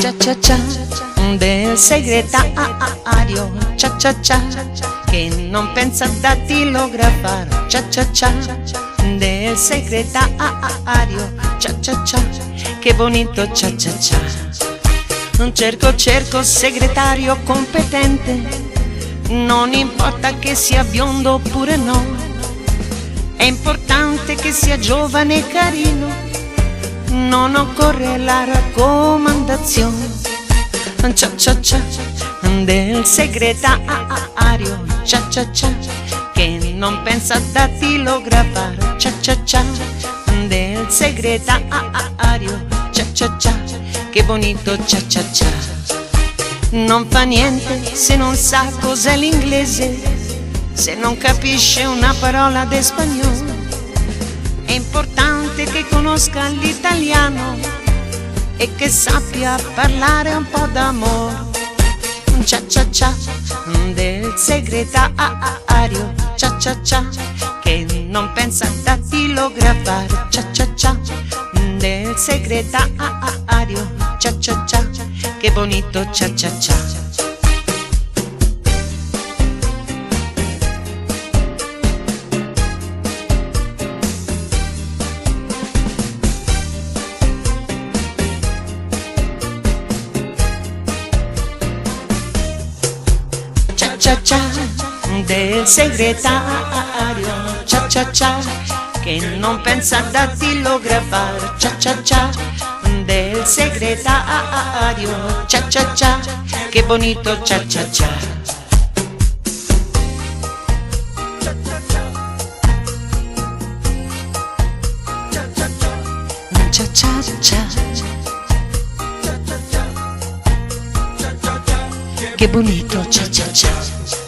Cia cia cia del segretario, cia cia cia, che non pensa a dattilografare, cia cia cia del segretario, cia cia cia, che bonito cia cia cia. Cerco segretario competente, non importa che sia biondo oppure no, è importante che sia giovane e carino, non occorre la raccomandazione. Cia cia cia del segretario, cia cia cia, che non pensa a dattilografare, cia cia cia del segretario, cia cia cia, che bonito cia cia cia. Non fa niente se non sa cos'è l'inglese, se non capisce una parola d'espagnolo, è importante che conosca l'italiano e che sappia parlare un po' d'amore. Cia cia cia del segretario, cia cia cia, che non pensa a dattilografare, cia cia cia del segretario, cia cia cia, che bonito cia cia cia. Cia cia del segretario, cia cia cia, che non pensa a dattilografare, cia cia cia del segretario, cia cia cia, che bonito cia cia cia. Cia cia cia, che bonito cia cia cia.